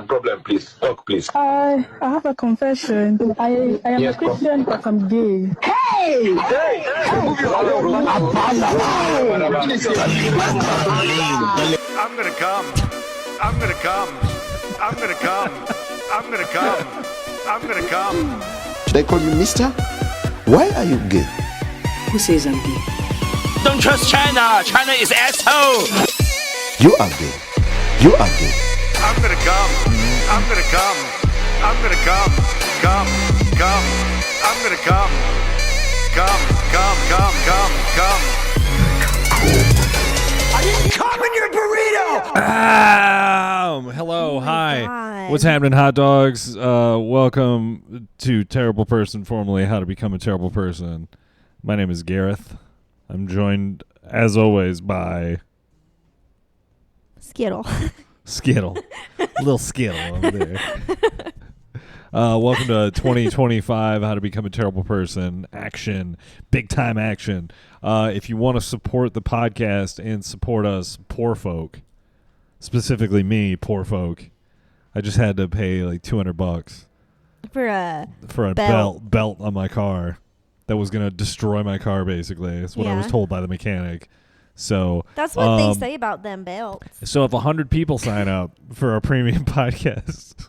problem, please? Talk, please. I have a confession. I am a Christian, but I'm gay. Hey! I'm gonna come. I'm gonna come. I'm gonna come. I'm gonna come. I'm gonna come. Should I call you mister? Why are you gay? Who says I'm gay? Don't trust China. China is asshole. You are gay. You are gay. I'm gonna come. I'm gonna come. I'm gonna come. Come. Come. I'm gonna come. Come. Come. Come. Come. Come. I didn't come in your burrito. Hello, hi. God. What's happening, hot dogs? Welcome to Terrible Person, formerly How to Become a Terrible Person. My name is Gareth. I'm joined, as always, by Skittle. Skittle. Little Skittle over there. Welcome to 2025, How to Become a Terrible Person. Action. Big time action. If you want to support the podcast and support us, poor folk, specifically me, poor folk, I just had to pay like $200 For a belt on my car that was going to destroy my car, basically. That's what I was told by the mechanic. So that's what they say about them belts. So if 100 people sign up for our premium podcast,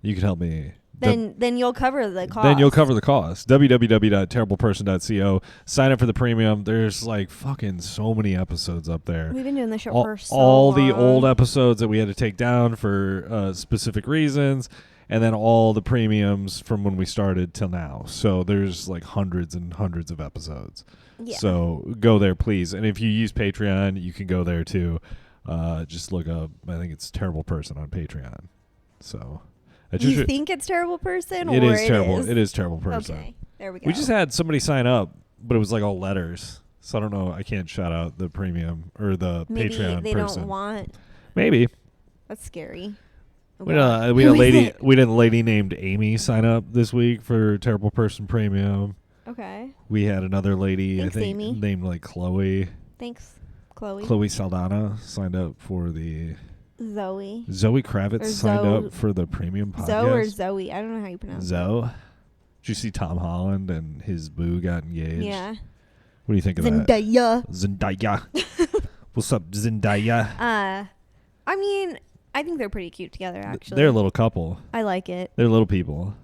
you can help me. Then you'll cover the cost. Then you'll cover the cost. www.terribleperson.co. Sign up for the premium. There's like fucking so many episodes up there. We've been doing this show for so all long. the old episodes that we had to take down for specific reasons, and then all the premiums from when we started till now. So there's like hundreds and hundreds of episodes. Yeah. So go there, please. And if you use Patreon, you can go there too. Just look up, I think it's Terrible Person on Patreon. So you think it's Terrible Person? It or is terrible. It is Terrible Person. Okay, there we go. We just had somebody sign up, but it was like all letters. So I don't know. I can't shout out the premium or the Maybe Patreon they person. don't want. Maybe. That's scary. We had a lady named Amy sign up this week for Terrible Person Premium. Okay. We had another lady, Thanks, I think, Amy. named like Chloe. Thanks, Chloe. Chloe Saldana signed up for the... Zoe. Zoe Kravitz Or signed Zoe. up for the premium podcast. Zoe or Zoe. I don't know how you pronounce Zoe. Did you see Tom Holland and his boo got engaged? it. Yeah. What do you think of Zendaya. that? Zendaya. What's up, Zendaya? I mean, I think they're pretty cute together, actually. They're a little couple. I like it. They're little people.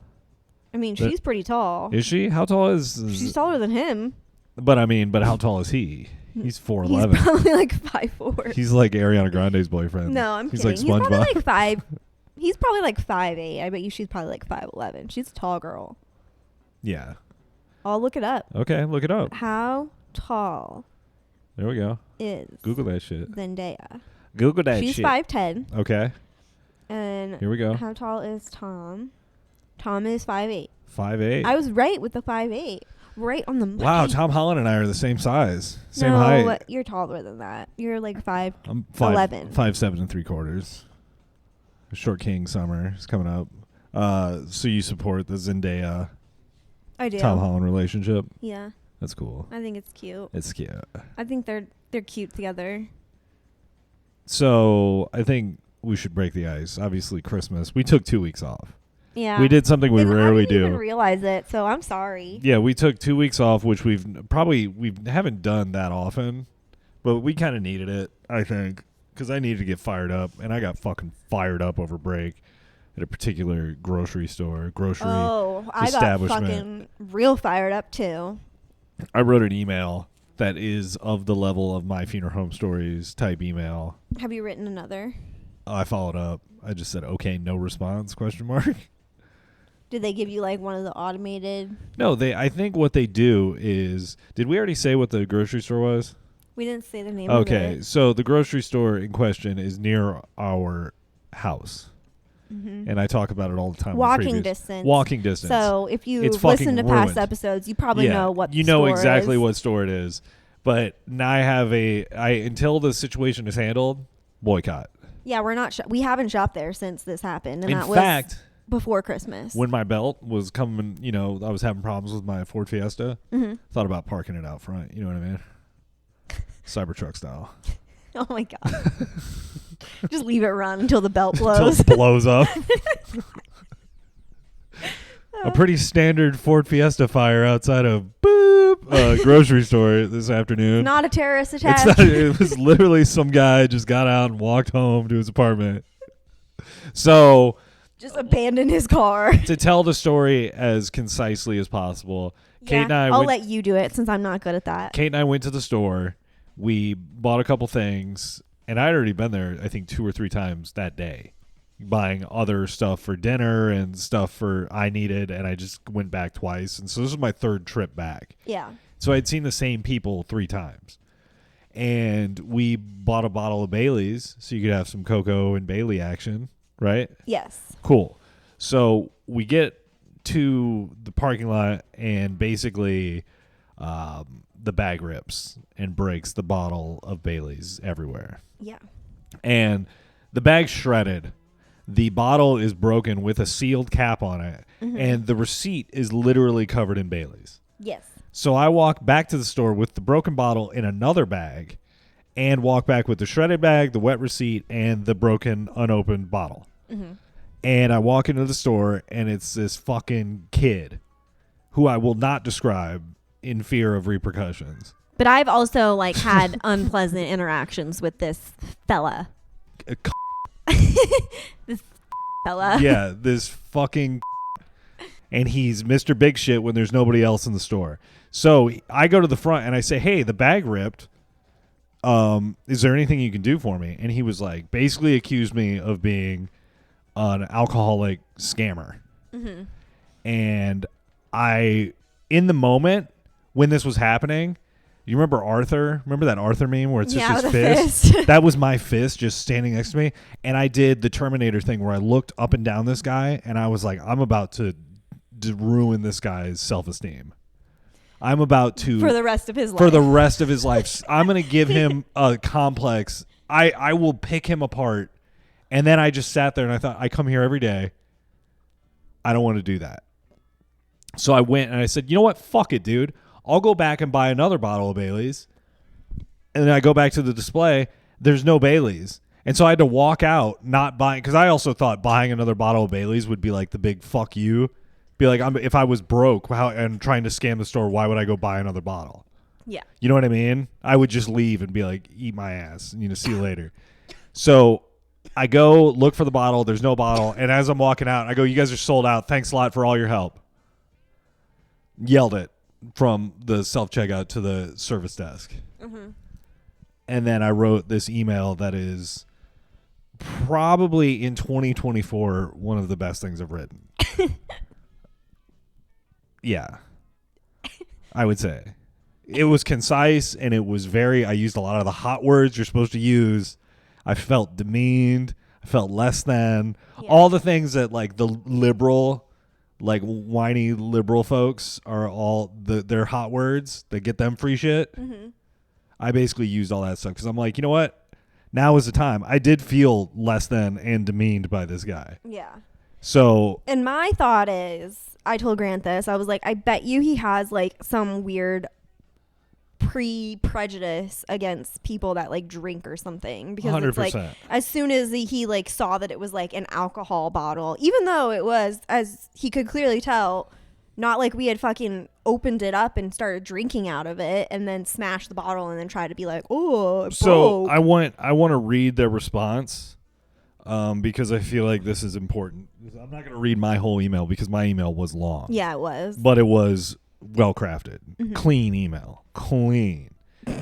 I mean, she's pretty tall. Is she? How tall is... She's taller than him. But how tall is he? He's 4'11". He's probably like 5'4". He's like Ariana Grande's boyfriend. No, I'm He's kidding. like He's probably SpongeBob. like 5. He's probably like 5'8". I bet you she's probably like 5'11". She's a tall girl. Yeah. I'll look it up. Okay, look it up. How tall There we go. is Google that shit. Zendaya? Google that She's shit. 5'10". Okay. And Here we go. how tall is Tom? Tom is 5'8". 5'8". I was right with the 5'8". Right on the money. Wow, Tom Holland and I are the same size. Same no, height. You're taller than that. You're like 5'11". I'm 5'7" and 3/4. Short King summer is coming up. So you support the Zendaya I do. Tom Holland relationship? Yeah. That's cool. I think it's cute. It's cute. I think they're cute together. So I think we should break the ice. Obviously, Christmas. We took 2 weeks off. Yeah. We did something we rarely I didn't do. even realize it, so I'm sorry. Yeah, we took 2 weeks off, which we haven't done that often, but we kind of needed it, I think, because I needed to get fired up, and I got fucking fired up over break at a particular grocery establishment. I got fucking real fired up too. I wrote an email that is of the level of My Funeral Home Stories type email. Have you written another? I followed up. I just said, okay, no response, ? Did they give you like one of the automated? No, I think what they do is, did we already say what the grocery store was? We didn't say the name of it. Okay, so the grocery store in question is near our house. Mm-hmm. And I talk about it all the time. Walking distance. Walking distance. So if you it's listen to ruined. past episodes, you probably know what you the know store exactly is. what store it is. But now until the situation is handled, boycott. Yeah, we haven't shopped there since this happened. And in that fact, was before Christmas. When my belt was coming, I was having problems with my Ford Fiesta. Mm-hmm. Thought about parking it out front. You know what I mean? Cybertruck style. Oh my god. Just leave it run until the belt Until blows. it blows up. A pretty standard Ford Fiesta fire outside of grocery store this afternoon. Not a terrorist attack. It was literally some guy just got out and walked home to his apartment. So Just abandon his car. to tell the story as concisely as possible, Kate and I I'll went, let you do it since I'm not good at that. Kate and I went to the store. We bought a couple things, and I'd already been there, I think, 2 or 3 times that day, buying other stuff for dinner and stuff for I needed, and I just went back twice. And so this was my 3rd trip back. Yeah. So I'd seen the same people 3 times. And we bought a bottle of Bailey's so you could have some Cocoa and Bailey action, right? Yes. Cool. So we get to the parking lot, and basically the bag rips and breaks the bottle of Bailey's everywhere. Yeah. And the bag's shredded. The bottle is broken with a sealed cap on it, and the receipt is literally covered in Bailey's. Yes. So I walk back to the store with the broken bottle in another bag and walk back with the shredded bag, the wet receipt, and the broken, unopened bottle. And I walk into the store, and it's this fucking kid who I will not describe in fear of repercussions. But I've also like had unpleasant interactions with this fella. This fella. Yeah, this fucking and he's Mr. Big Shit when there's nobody else in the store. So I go to the front and I say, "Hey, the bag ripped. Is there anything you can do for me?" And he was like, basically accused me of being an alcoholic scammer. And I, in the moment when this was happening, you remember Arthur? Remember that Arthur meme where it's just his with a fist? That was my fist just standing next to me. And I did the Terminator thing where I looked up and down this guy, and I was like, I'm about to ruin this guy's self-esteem. I'm about to... For the rest of his life. For the rest of his life. I'm going to give him a complex. I will pick him apart. And then I just sat there and I thought, I come here every day. I don't want to do that. So I went and I said, you know what? Fuck it, dude. I'll go back and buy another bottle of Bailey's. And then I go back to the display. There's no Bailey's. And so I had to walk out not buying, because I also thought buying another bottle of Bailey's would be like the big fuck you. Be like, if I was broke and trying to scam the store, why would I go buy another bottle? Yeah. You know what I mean? I would just leave and be like, eat my ass. See you later. So I go look for the bottle. There's no bottle. And as I'm walking out, I go, you guys are sold out. Thanks a lot for all your help. Yelled it from the self-checkout to the service desk. And then I wrote this email that is probably in 2024 one of the best things I've written. Yeah. I would say. It was concise, and it was I used a lot of the hot words you're supposed to use. I felt demeaned. I felt less than. Yeah. All the things that like the liberal, like whiny liberal folks are all their hot words that get them free shit. I basically used all that stuff because I'm like, you know what? Now is the time. I did feel less than and demeaned by this guy. Yeah. So. And my thought is, I told Grant this. I was like, I bet you he has like some weird prejudice against people that like drink or something, because 100%. It's like as soon as he like saw that it was like an alcohol bottle, even though it was, as he could clearly tell, not like we had fucking opened it up and started drinking out of it and then smashed the bottle and then tried to be like, oh, it so broke. I want to read their response because I feel like this is important. I'm not going to read my whole email because my email was long. Yeah, it was. But it was well crafted. Clean email. Clean.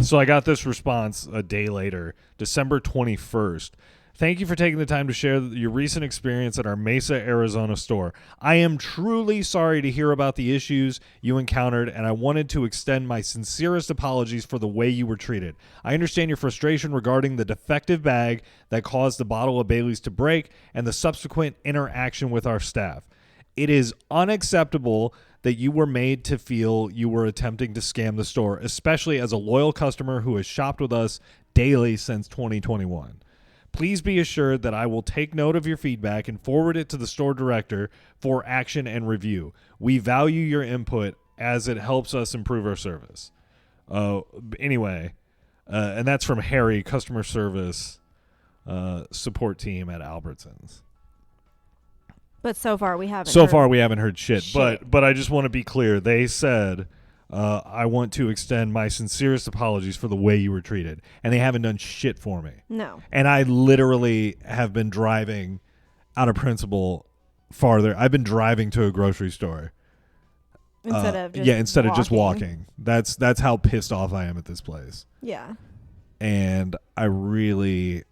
So I got this response a day later, December 21st. Thank you for taking the time to share your recent experience at our Mesa, Arizona store. I am truly sorry to hear about the issues you encountered, and I wanted to extend my sincerest apologies for the way you were treated. I understand your frustration regarding the defective bag that caused the bottle of Bailey's to break and the subsequent interaction with our staff. It is unacceptable that you were made to feel you were attempting to scam the store, especially as a loyal customer who has shopped with us daily since 2021. Please be assured that I will take note of your feedback and forward it to the store director for action and review. We value your input as it helps us improve our service. Anyway, And that's from Harry, customer service support team at Albertsons. But so far we haven't. We haven't heard shit. But I just want to be clear. They said, I want to extend my sincerest apologies for the way you were treated, and they haven't done shit for me. No. And I literally have been driving out of principle farther. I've been driving to a grocery store instead of just walking. That's how pissed off I am at this place. Yeah. And I really,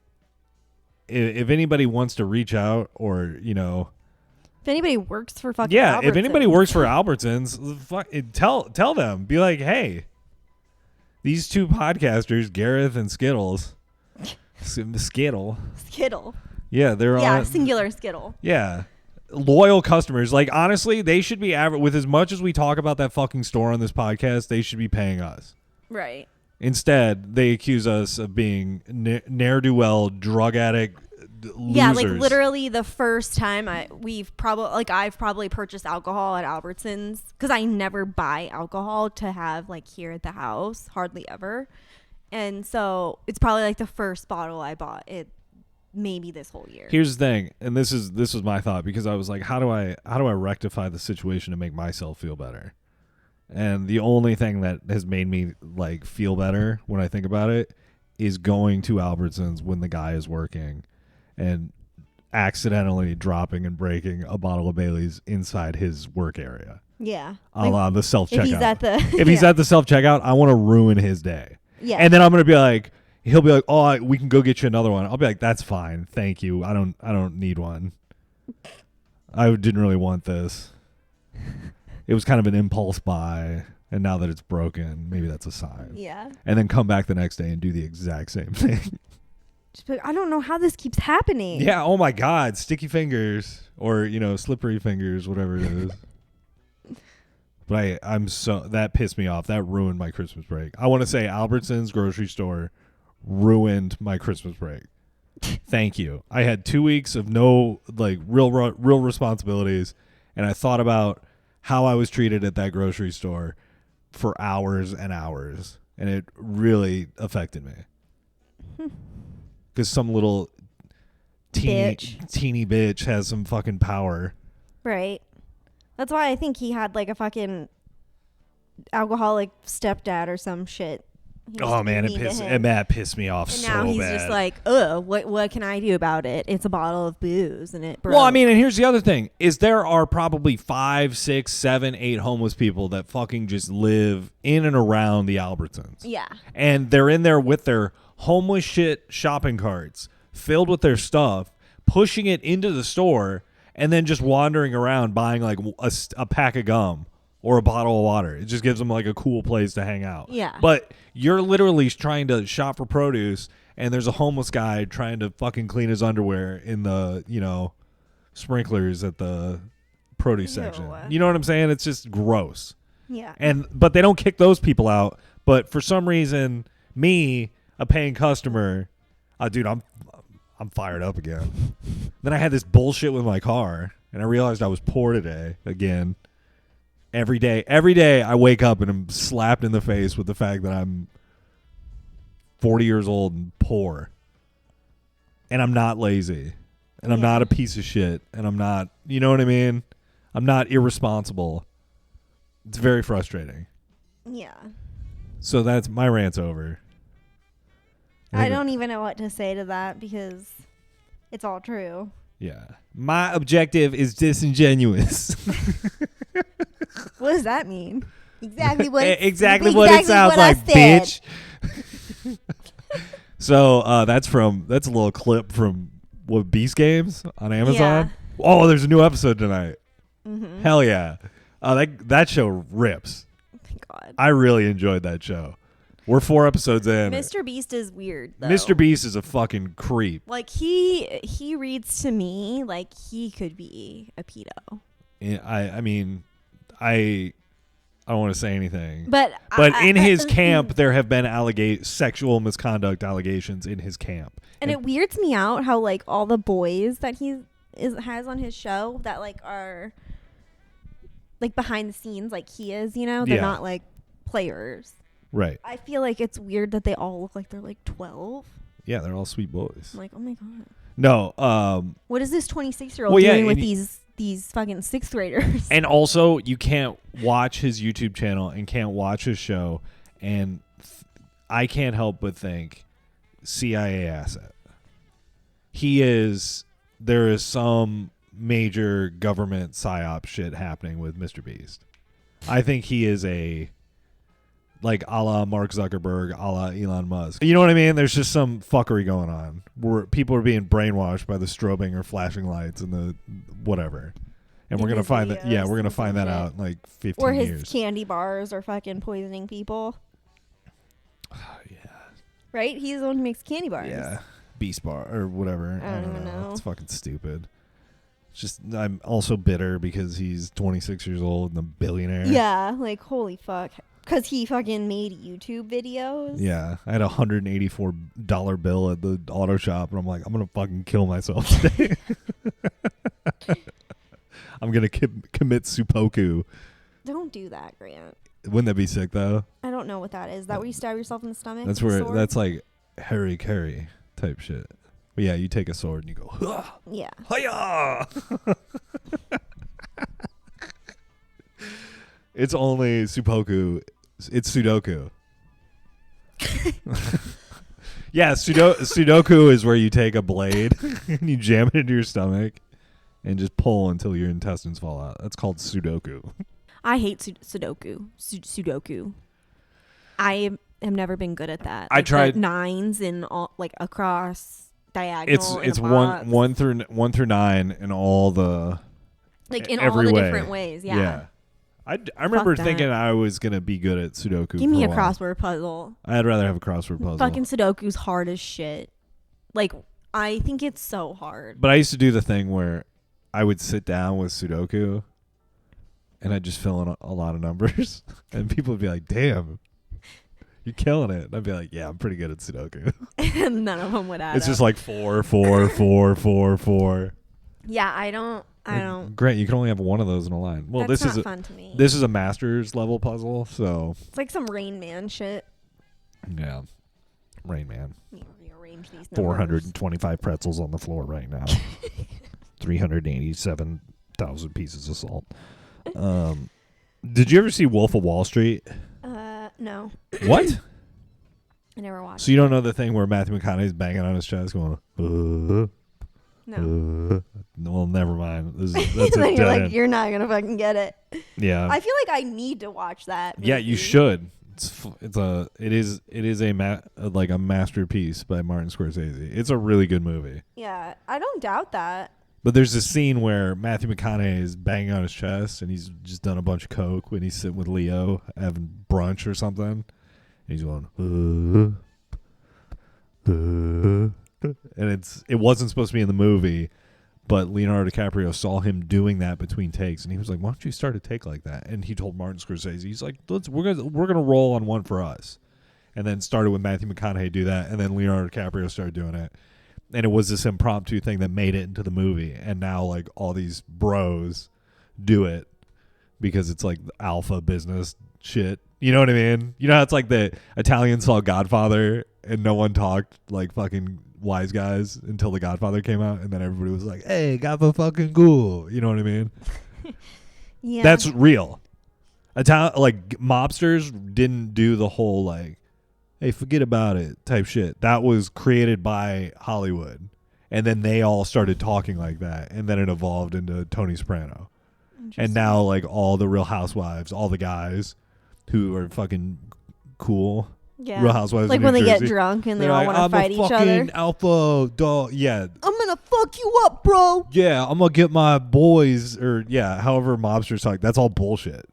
if anybody wants to reach out or if anybody works for fucking if anybody works for Albertsons, tell them, be like, hey, these two podcasters, Gareth and Skittles, Skittle, yeah, they're on singular Skittle, loyal customers. Like, honestly, they should be with as much as we talk about that fucking store on this podcast, they should be paying us. Right. Instead, they accuse us of being ne'er-do-well drug addict losers. Yeah, like literally the first time I've probably purchased alcohol at Albertsons, because I never buy alcohol to have like here at the house, hardly ever. And so it's probably like the first bottle I bought it maybe this whole year. Here's the thing, and this was my thought, because I was like, how do I rectify the situation to make myself feel better? And the only thing that has made me like feel better when I think about it is going to Albertsons when the guy is working and accidentally dropping and breaking a bottle of Bailey's inside his work area. Yeah. On the self-checkout. If he's at the self-checkout, I want to ruin his day. Yeah. And then I'm going to be like, he'll be like, oh, we can go get you another one. I'll be like, that's fine. Thank you. I don't need one. I didn't really want this. It was kind of an impulse buy. And now that it's broken, maybe that's a sign. Yeah. And then come back the next day and do the exact same thing. I don't know how this keeps happening. Yeah. Oh my God. Sticky fingers or, slippery fingers, whatever it is. But that pissed me off. That ruined my Christmas break. I want to say Albertsons grocery store ruined my Christmas break. Thank you. I had 2 weeks of no real responsibilities. And I thought about how I was treated at that grocery store for hours and hours. And it really affected me. Because some little teeny bitch has some fucking power. Right. That's why I think he had like a fucking alcoholic stepdad or some shit. Oh man, that pissed me off so bad. And now he's just like, what can I do about it? It's a bottle of booze and it broke. Well, I mean, and here's the other thing, is there are probably 5, 6, 7, 8 homeless people that fucking just live in and around the Albertsons. Yeah. And they're in there with their homeless shit shopping carts filled with their stuff, pushing it into the store, and then just wandering around buying like a pack of gum or a bottle of water. It just gives them like a cool place to hang out. Yeah. But you're literally trying to shop for produce, and there's a homeless guy trying to fucking clean his underwear in the, sprinklers at the produce section. You know what I'm saying? It's just gross. Yeah. But they don't kick those people out. But for some reason, me, a paying customer, dude, I'm fired up again. Then I had this bullshit with my car, and I realized I was poor today again. Every day I wake up and I'm slapped in the face with the fact that I'm 40 years old and poor. And I'm not lazy. And I'm not a piece of shit. And I'm not, you know what I mean? I'm not irresponsible. It's very frustrating. Yeah. So that's my rant's over. I don't even know what to say to that because it's all true. Yeah. My objective is disingenuous. What does that mean? Exactly what it sounds like, bitch. So that's a little clip from Beast Games on Amazon. Yeah. Oh, there's a new episode tonight. Mm-hmm. Hell yeah. That show rips. Thank God. I really enjoyed that show. We're 4 episodes in. MrBeast is weird, though. MrBeast is a fucking creep. Like, he reads to me like he could be a pedo. Yeah, I mean, I don't want to say anything. But in his camp, there have been sexual misconduct allegations in his camp. And it weirds me out how, like, all the boys that he has on his show that, like, are, like, behind the scenes like he is, they're not, like, players. Right. I feel like it's weird that they all look like they're like 12. Yeah, they're all sweet boys. I'm like, oh my God. No. What is this 26-year-old doing with these fucking 6th graders? And also, you can't watch his YouTube channel and can't watch his show, and I can't help but think CIA asset. There is some major government psyop shit happening with MrBeast. I think he is like a la Mark Zuckerberg, a la Elon Musk. You know what I mean? There's just some fuckery going on where people are being brainwashed by the strobing or flashing lights and the whatever. And we're going to find that. Yeah, we're going to find that out in like 15 or his years. Candy bars are fucking poisoning people. Yeah. Right? He's the one who makes candy bars. Yeah. Beast bar or whatever. I don't even know. It's fucking stupid. It's just, I'm also bitter because he's 26 years old and a billionaire. Yeah, like holy fuck. Because he fucking made YouTube videos. Yeah. I had a $184 bill at the auto shop and I'm like, I'm going to fucking kill myself today. I'm going to commit sudoku. Don't do that, Grant. Wouldn't that be sick though? I don't know what that is. Is that where you stab yourself in the stomach? That's like Harry Carey type shit. But yeah, you take a sword and you go, Hah! Yeah. Hiya! It's only sudoku. It's sudoku. Yeah, sudoku is where you take a blade and you jam it into your stomach and just pull until your intestines fall out. That's called sudoku. I hate sudoku. Sudoku. I have never been good at that. I tried nines and all like across diagonal. It's one through 9 in all the like in all the different ways. Yeah. I remember thinking I was gonna be good at sudoku. Give me a crossword puzzle. I'd rather have a crossword puzzle. Fucking sudoku's hard as shit. Like I think it's so hard. But I used to do the thing where I would sit down with sudoku and I'd just fill in a lot of numbers and people would be like, damn, you're killing it. And I'd be like, yeah, I'm pretty good at sudoku. And none of them would add It's up. just like 4, 4, 4, 4, 4. Yeah, I don't. Grant, you can only have one of those in a line. Well, That's this not is fun to me. This is a master's level puzzle, so It's like some Rain Man shit. yeah, Rain Man. Let me rearrange these numbers. 425 pretzels on the floor right now. 387,000 pieces of salt. Did you ever see Wolf of Wall Street? No. What? I never watched. So you don't know the thing where Matthew McConaughey's banging on his chest going, No. well, never mind. That's a Then you're dead like, end. you're not gonna fucking get it. Yeah. I feel like I need to watch that movie. Yeah, you should. It is a masterpiece by Martin Scorsese. It's a really good movie. Yeah, I don't doubt that. But there's this scene where Matthew McConaughey is banging on his chest and he's just done a bunch of coke when he's sitting with Leo having brunch or something. And he's going, and it wasn't supposed to be in the movie, but Leonardo DiCaprio saw him doing that between takes and he was like, why don't you start a take like that? And he told Martin Scorsese, he's like, we're gonna roll on one for us. And then started with Matthew McConaughey do that, and then Leonardo DiCaprio started doing it. And it was this impromptu thing that made it into the movie. And now, like, all these bros do it because it's, like, alpha business shit. You know what I mean? You know how it's like the Italians saw Godfather and no one talked like fucking wise guys until the Godfather came out. And then everybody was like, hey, Godfather fucking cool. You know what I mean? Yeah. That's real. Like, mobsters didn't do the whole, like, hey, forget about it type shit. That was created by Hollywood. And then they all started talking like that. And then it evolved into Tony Soprano. And now, like, all the Real Housewives, all the guys who are fucking cool. Yeah. Real Housewives like of when New they Jersey, get drunk and they they're all like, want to fight each other. I'm a fucking alpha dog. Yeah. I'm going to fuck you up, bro. Yeah, I'm going to get my boys. Or, yeah, however mobsters talk. That's all bullshit.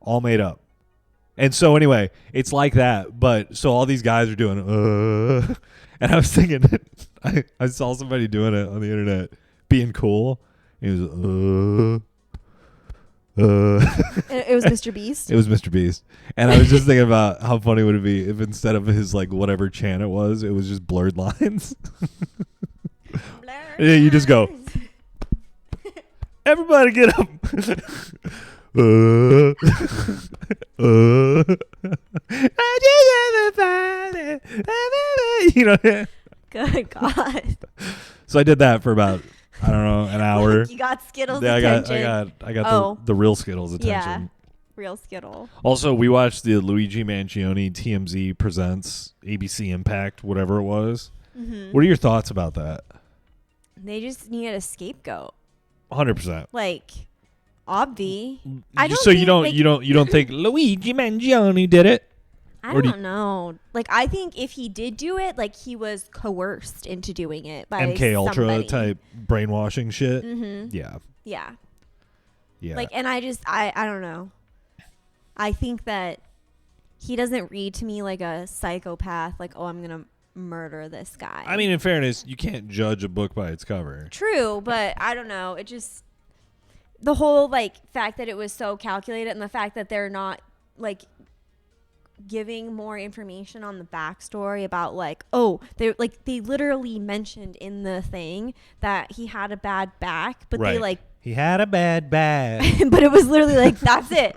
All made up. And so anyway, it's like that, but so all these guys are doing, and I was thinking, I saw somebody doing it on the internet, being cool. It was, It was MrBeast. It was MrBeast, and I was just thinking about how funny would it be if instead of his like whatever chant it was just blurred lines. Yeah, you just go, everybody get up. You know. Good God. So I did that for about, I don't know, an hour. You got Skittles Yeah, attention. I got the real Skittles attention. Yeah, real Skittle. Also, we watched the Luigi Mangione TMZ Presents ABC Impact, whatever it was. Mm-hmm. What are your thoughts about that? They just needed a scapegoat. 100%. Like, obvi. You don't think Luigi Mangione did it? I don't know. Like, I think if he did do it, like, he was coerced into doing it by MK Ultra somebody. type brainwashing shit. Mm-hmm. Yeah. Yeah. Like, and I don't know. I think that he doesn't read to me like a psychopath. Like, oh, I'm gonna murder this guy. I mean, in fairness, you can't judge a book by its cover. True, but I don't know. It just, the whole like fact that it was so calculated and the fact that they're not like giving more information on the backstory about like, oh, they literally mentioned in the thing that he had a bad back, but right. they like, he had a bad back. but it was literally like, that's it.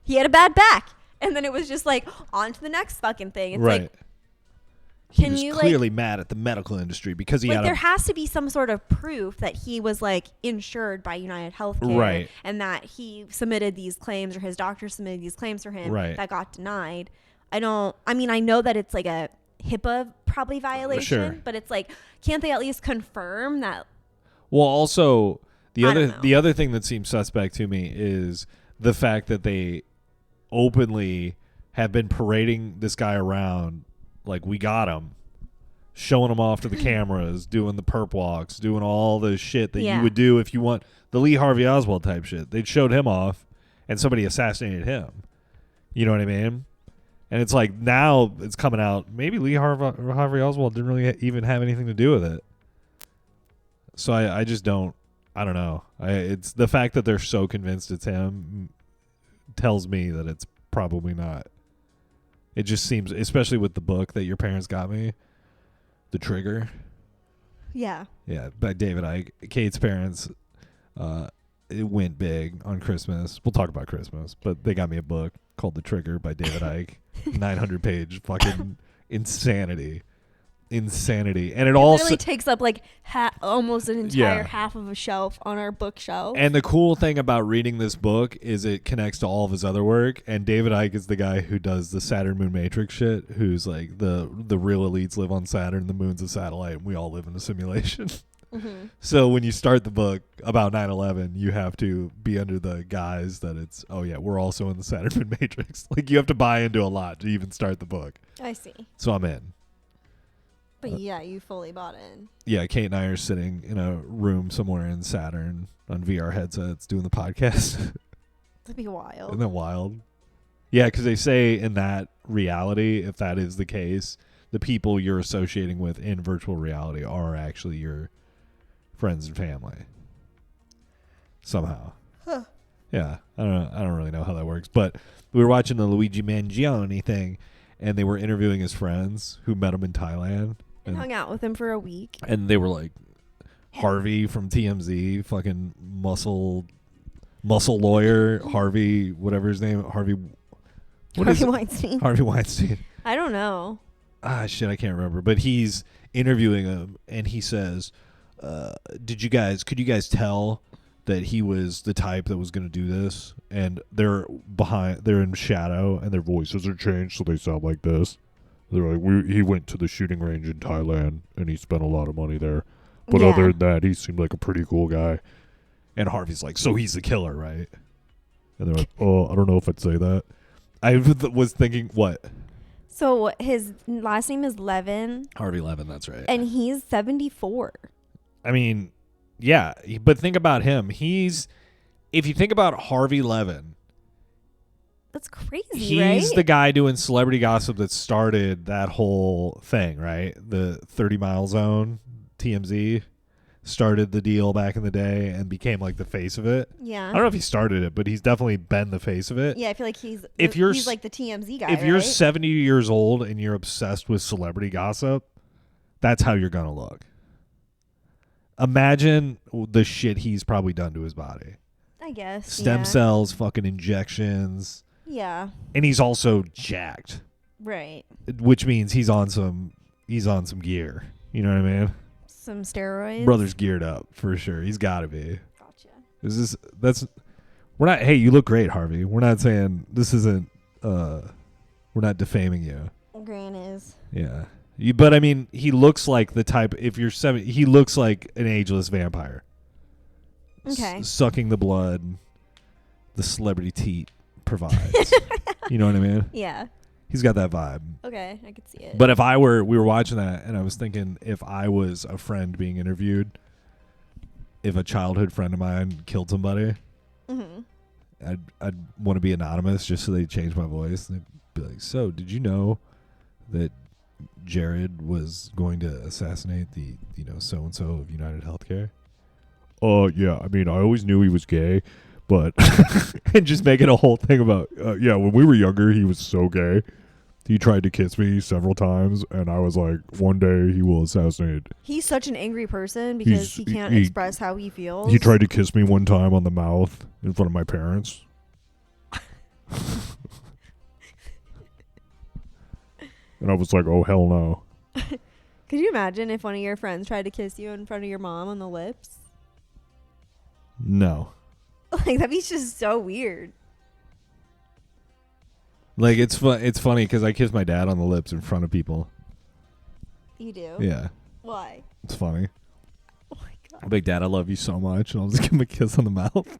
He had a bad back. And then it was just like, on to the next fucking thing. It's right. like, He was clearly mad at the medical industry because he had there has to be some sort of proof that he was like insured by United Healthcare, right, and that he submitted these claims or his doctor submitted these claims for him that got denied. I know that it's like a HIPAA probably violation, sure, but it's like, can't they at least confirm that? Well, also the other thing that seems suspect to me is the fact that they openly have been parading this guy around like, we got him, showing him off to the cameras, doing the perp walks, doing all the shit that you would do if you want the Lee Harvey Oswald type shit. They showed him off and somebody assassinated him. You know what I mean? And it's like, now it's coming out, maybe Lee Harvey Oswald didn't really even have anything to do with it. So I just don't know. It's the fact that they're so convinced it's him tells me that it's probably not. It just seems, especially with the book that your parents got me, The Trigger. Yeah. Yeah, by David Icke. Kate's parents, it went big on Christmas. We'll talk about Christmas, but they got me a book called The Trigger by David Icke. 900-page fucking insanity. And it all really takes up like almost an entire half of a shelf on our bookshelf. And the cool thing about reading this book is it connects to all of his other work. And David Icke is the guy who does the Saturn Moon Matrix shit, who's like the real elites live on Saturn, the moon's a satellite, and we all live in a simulation. Mm-hmm. So when you start the book about 9/11, you have to be under the guise that it's, oh yeah, we're also in the Saturn Moon Matrix. Like, you have to buy into a lot to even start the book. I see. So I'm in. But yeah, you fully bought in. Yeah, Kate and I are sitting in a room somewhere in Saturn on VR headsets doing the podcast. That'd be wild. Isn't that wild? Yeah, because they say in that reality, if that is the case, the people you're associating with in virtual reality are actually your friends and family. Somehow. Huh. Yeah, I don't really know how that works. But we were watching the Luigi Mangione thing, and they were interviewing his friends who met him in Thailand. And hung out with him for a week. And they were like, Harvey from TMZ, fucking muscle lawyer, Harvey, whatever his name, Harvey Weinstein. Harvey Weinstein. I don't know. Shit, I can't remember. But he's interviewing him, and he says, could you guys tell that he was the type that was going to do this? And they're in shadow, and their voices are changed, so they sound like this. They're like, he went to the shooting range in Thailand, and he spent a lot of money there. But other than that, he seemed like a pretty cool guy. And Harvey's like, so he's the killer, right? And they're like, oh, I don't know if I'd say that. I was thinking, what? So his last name is Levin. Harvey Levin, that's right. And he's 74. I mean, yeah, but think about him. If you think about Harvey Levin, that's crazy, right? He's the guy doing celebrity gossip that started that whole thing, right? The 30 Mile Zone, TMZ, started the deal back in the day and became like the face of it. Yeah. I don't know if he started it, but he's definitely been the face of it. Yeah, I feel like he's like the TMZ guy, If you're right? 70 years old and you're obsessed with celebrity gossip, that's how you're going to look. Imagine the shit he's probably done to his body. I guess. Stem cells, fucking injections. Yeah. And he's also jacked. Right. Which means he's on some gear. You know what I mean? Some steroids. Brother's geared up for sure. He's got to be. Gotcha. We're not, hey, you look great, Harvey. We're not saying this isn't, we're not defaming you. Gran is. Yeah. But I mean, he looks like the type, if you're 7, he looks like an ageless vampire. Okay. Sucking the blood the celebrity teat provides. You know what I mean? Yeah. He's got that vibe. Okay, I could see it. But we were watching that, and I was thinking, if I was a friend being interviewed, if a childhood friend of mine killed somebody, I'd want to be anonymous just so they'd change my voice. And they'd be like, so did you know that Jared was going to assassinate the, so-and-so of United Healthcare? Oh, yeah. I mean, I always knew he was gay, but... and just making a whole thing about, when we were younger, he was so gay. He tried to kiss me several times, and I was like, one day he will assassinate. He's such an angry person because he can't express how he feels. He tried to kiss me one time on the mouth in front of my parents. And I was like, oh, hell no. Could you imagine if one of your friends tried to kiss you in front of your mom on the lips? No. Like, that'd be just so weird. Like, it's funny because I kiss my dad on the lips in front of people. You do? Yeah. Why? It's funny. Oh my god. Big Dad, I love you so much. And I'll just give him a kiss on the mouth.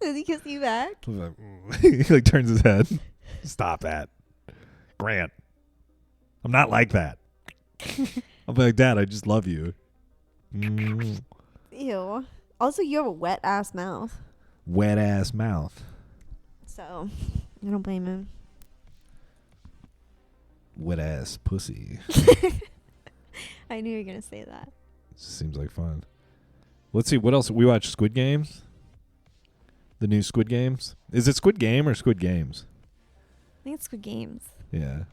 Does he kiss you back? He like turns his head. Stop that. Grant. I'm not like that. I'll be like, Dad, I just love you. Ew. Also, you have a wet ass mouth. Wet ass mouth. So, I don't blame him. Wet ass pussy. I knew you were going to say that. Seems like fun. Let's see, what else? We watched Squid Games? The new Squid Games? Is it Squid Game or Squid Games? I think it's Squid Games. Yeah.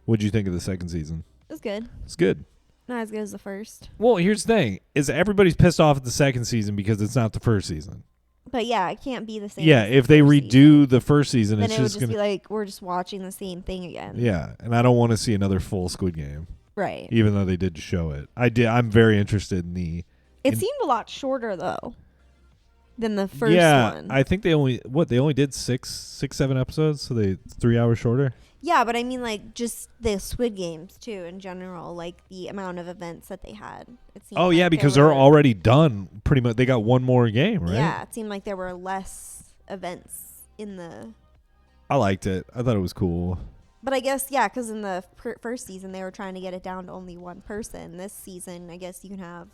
What'd you think of the second season? It was good. It's good. Not as good as the first. Well, here's the thing. Is everybody's pissed off at the second season because it's not the first season. But yeah, it can't be the same. Yeah, if they redo the first season, then it's it would just be like we're just watching the same thing again. Yeah, and I don't want to see another full Squid Game. Right. Even though they did show it. I'm very interested in the... It seemed a lot shorter, though, than the first one. Yeah, I think they only did 7 episodes, so they 3 hours shorter. Yeah, but I mean, like, just the Squid Games, too, in general, like, the amount of events that they had. It seemed like because they're already done, pretty much. They got one more game, right? Yeah, it seemed like there were less events in the... I liked it. I thought it was cool. But I guess, yeah, because in the first season, they were trying to get it down to only one person. This season, I guess you can have...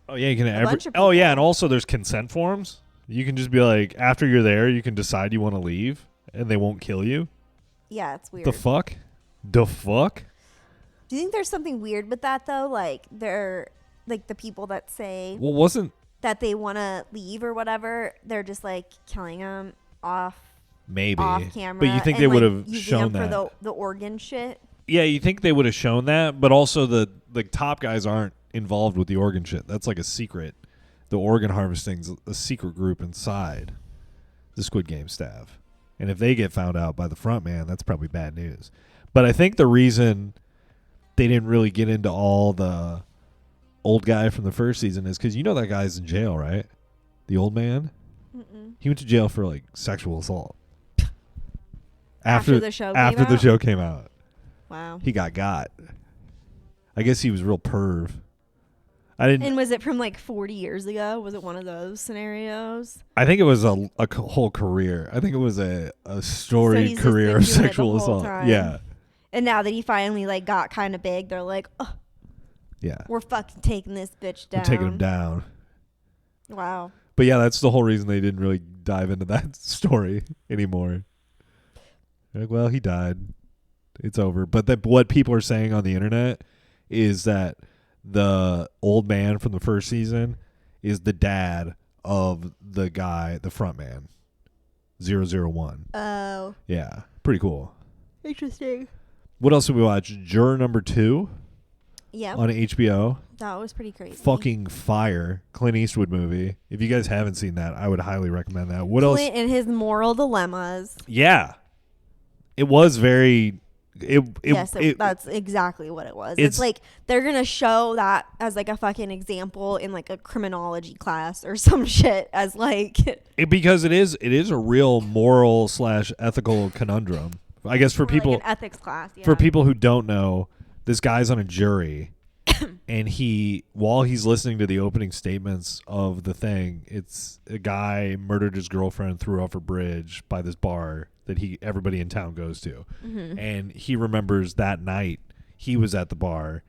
Oh, yeah, you can have... bunch of people. Oh, yeah, and also there's consent forms. You can just be like, after you're there, you can decide you want to leave, and they won't kill you. Yeah, it's weird. The fuck? The fuck? Do you think there's something weird with that, though? Like, they're... Like, the people that say... Well, wasn't... That they want to leave or whatever, they're just, like, killing them off... Maybe. Off camera. But you think and, they would like, have shown that. For the organ shit? Yeah, you think they would have shown that, but also the top guys aren't involved with the organ shit. That's like a secret. The organ harvesting's a secret group inside the Squid Game staff. And if they get found out by the front man, that's probably bad news. But I think the reason they didn't really get into all the old guy from the first season is because you know that guy's in jail, right? The old man? Mm-mm. He went to jail for like sexual assault. After the show came out. Wow. He got. I guess he was real perv. And was it from like 40 years ago? Was it one of those scenarios? I think it was a whole career. I think it was a storied career of sexual assault. Time. Yeah. And now that he finally like got kind of big, they're like, oh, yeah, we're fucking taking this bitch down. We're taking him down. Wow. But yeah, that's the whole reason they didn't really dive into that story anymore. Like, well, he died. It's over. But what people are saying on the internet is that the old man from the first season is the dad of the guy, the front man, 001. Oh. Yeah. Pretty cool. Interesting. What else did we watch? Juror number 2. Yeah. On HBO. That was pretty crazy. Fucking fire. Clint Eastwood movie. If you guys haven't seen that, I would highly recommend that. What else? Clint and his moral dilemmas. Yeah. It was very... That's exactly what it was. It's like they're gonna show that as like a fucking example in like a criminology class or some shit as like because it is a real moral / ethical conundrum. I guess for people, like an ethics class. Yeah. For people who don't know, this guy's on a jury, and while he's listening to the opening statements of the thing, it's a guy murdered his girlfriend, threw her off a bridge by this bar that everybody in town goes to, and he remembers that night he was at the bar,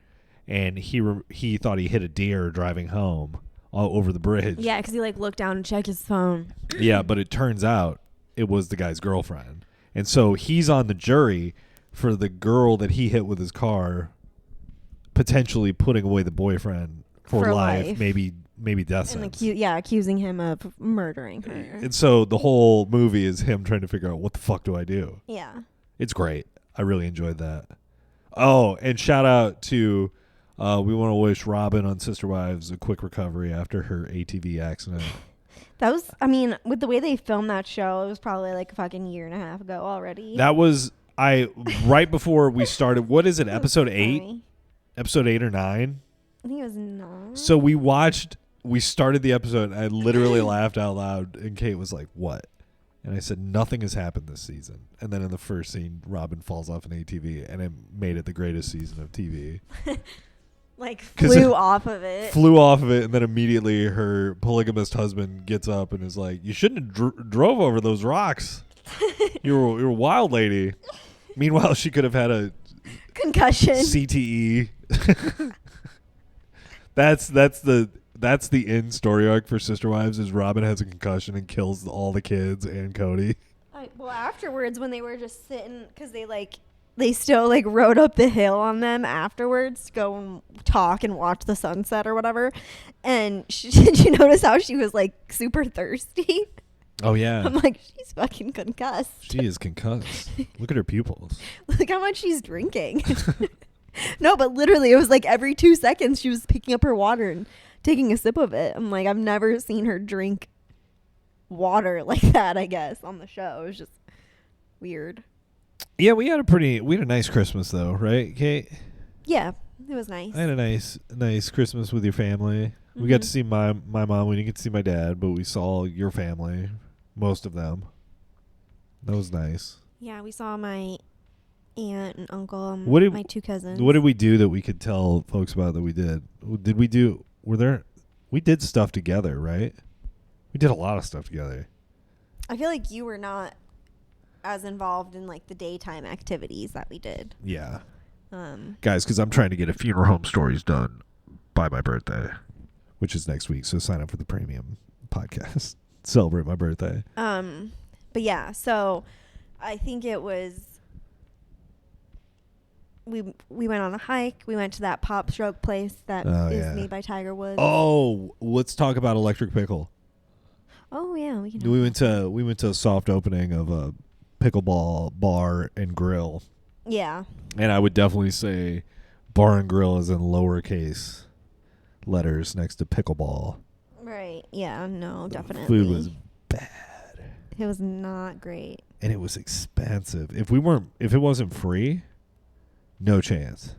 and he thought he hit a deer driving home over the bridge. Yeah, because he like looked down and checked his phone. Yeah, but it turns out it was the guy's girlfriend, and so he's on the jury for the girl that he hit with his car, potentially putting away the boyfriend for life, maybe death sentence. Accusing him of murdering her. And so the whole movie is him trying to figure out what the fuck do I do. Yeah, it's great. I really enjoyed that. Oh, and shout out to we want to wish Robin on Sister Wives a quick recovery after her ATV accident. That was, I mean, with the way they filmed that show, it was probably like a fucking year and a half ago already. That was right before we started. What is it? Episode 8? Episode 8 or 9? I think it was 9. So we started the episode and I literally laughed out loud and Kate was like, what? And I said, nothing has happened this season. And then in the first scene, Robin falls off an ATV and it made it the greatest season of TV. Like flew off of it. Flew off of it, and then immediately her polygamist husband gets up and is like, you shouldn't have drove over those rocks. You're a wild lady. Meanwhile, she could have had a concussion. CTE. That's the end story arc for Sister Wives is Robin has a concussion and kills all the kids and Cody. Well, afterwards when they were just sitting, because they still like rode up the hill on them afterwards to go and talk and watch the sunset or whatever. And did you notice how she was like super thirsty? Oh yeah. I'm like, she's fucking concussed. She is concussed. Look at her pupils. Look how much she's drinking. No, but literally it was like every 2 seconds she was picking up her water and taking a sip of it. I'm like, I've never seen her drink water like that, I guess, on the show. It was just weird. Yeah, we had a nice Christmas though, right, Kate? Yeah, it was nice. I had a nice Christmas with your family. Mm-hmm. We got to see my mom. We didn't get to see my dad, but we saw your family, most of them. That was nice. Yeah, we saw my aunt and uncle and my 2 cousins. What did we do that we could tell folks about that we did? We did stuff together, right? We did a lot of stuff together. I feel like you were not as involved in like the daytime activities that we did. Yeah. Guys, because I'm trying to get a funeral home stories done by my birthday, which is next week. So sign up for the premium podcast. Celebrate my birthday. But yeah, so I think it was we went on a hike. We went to that pop stroke place that is made by Tiger Woods. Oh, let's talk about Electric Pickle. Oh yeah, we went to a soft opening of a pickleball bar and grill. Yeah. And I would definitely say bar and grill is in lowercase letters next to pickleball. Right. Yeah, no, definitely. Food was bad. It was not great. And it was expensive. If it wasn't free, no chance.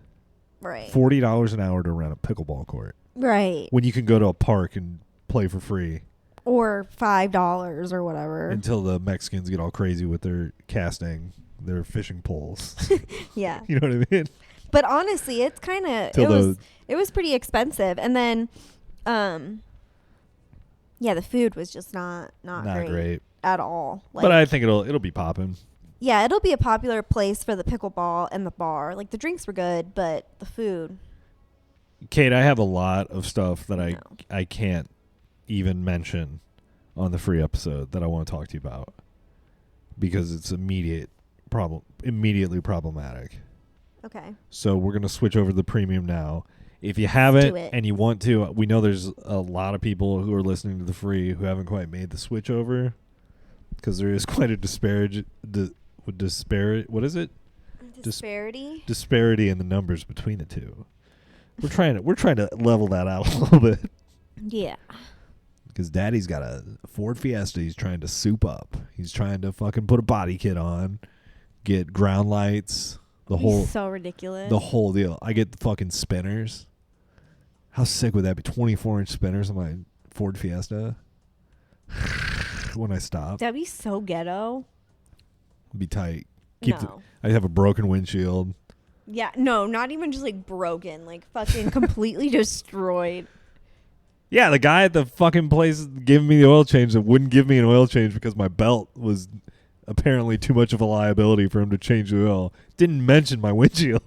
Right. $40 an hour to rent a pickleball court. Right. When you can go to a park and play for free. Or $5 or whatever. Until the Mexicans get all crazy with their casting, their fishing poles. Yeah. You know what I mean? But honestly, it's kind of it was pretty expensive. And then the food was just not great at all. Like, but I think it'll be popping. Yeah, it'll be a popular place for the pickleball and the bar. Like the drinks were good, but the food. Kate, I have a lot of stuff that I can't even mention on the free episode that I want to talk to you about because it's immediately problematic. Okay. So we're going to switch over to the premium now. If you haven't and you want to, we know there's a lot of people who are listening to the free who haven't quite made the switch over because there is quite a disparity in the numbers between the two. We're trying to level that out a little bit. Yeah. Because Daddy's got a Ford Fiesta he's trying to soup up. He's trying to fucking put a body kit on, get ground lights, so ridiculous. The whole deal. I get the fucking spinners. How sick would that be? 24-inch spinners on my Ford Fiesta when I stop. That'd be so ghetto. It'd be tight. I have a broken windshield. Yeah, no, not even just like broken, like fucking completely destroyed. Yeah, the guy at the fucking place giving me the oil change that wouldn't give me an oil change because my belt was apparently too much of a liability for him to change the oil. Didn't mention my windshield.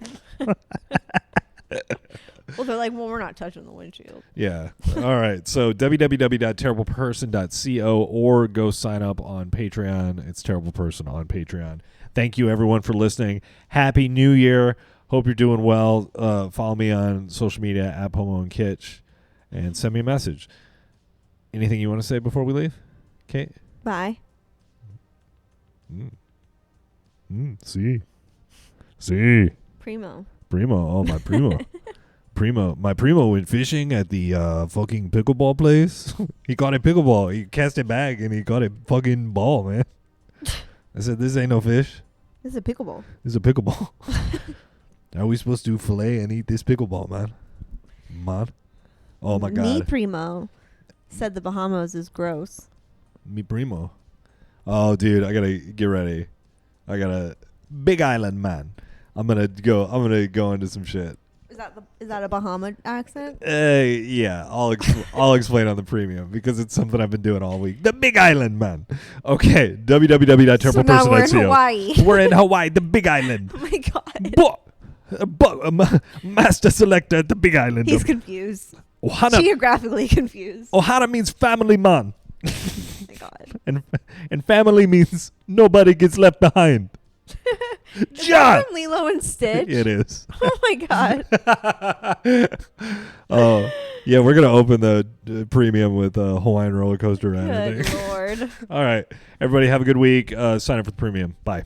Well, they're like, well, we're not touching the windshield. Yeah. All right. So www.terribleperson.co or go sign up on Patreon. It's Terrible Person on Patreon. Thank you, everyone, for listening. Happy New Year. Hope you're doing well. Follow me on social media at Pomo and Kitsch and send me a message. Anything you want to say before we leave? Kate? Bye. See. Primo. Oh, my primo. My primo went fishing at the fucking pickleball place. He caught a pickleball. He cast it back and he caught a fucking ball, man. I said, this ain't no fish. This is a pickleball. This is a pickleball. Are we supposed to fillet and eat this pickleball, man? Oh, my God. Me primo said the Bahamas is gross. Me primo. Oh, dude, I got to get ready. I got a Big Island, man. I'm gonna go into some shit. Is that a Bahama accent? Yeah, I'll explain on the premium because it's something I've been doing all week. The Big Island, man. Okay, www.terribleperson.co. So now we're in Hawaii. We're in Hawaii, the Big Island. Oh my God. Master selector at the Big Island. He's confused. Ohana. Geographically confused. Ohana means family, man. Oh my God. And family means nobody gets left behind. John from Lilo and Stitch. It is. Oh my God. Oh yeah, we're gonna open the premium with a Hawaiian roller coaster ride. Good Lord. All right, everybody, have a good week. Sign up for the premium. Bye.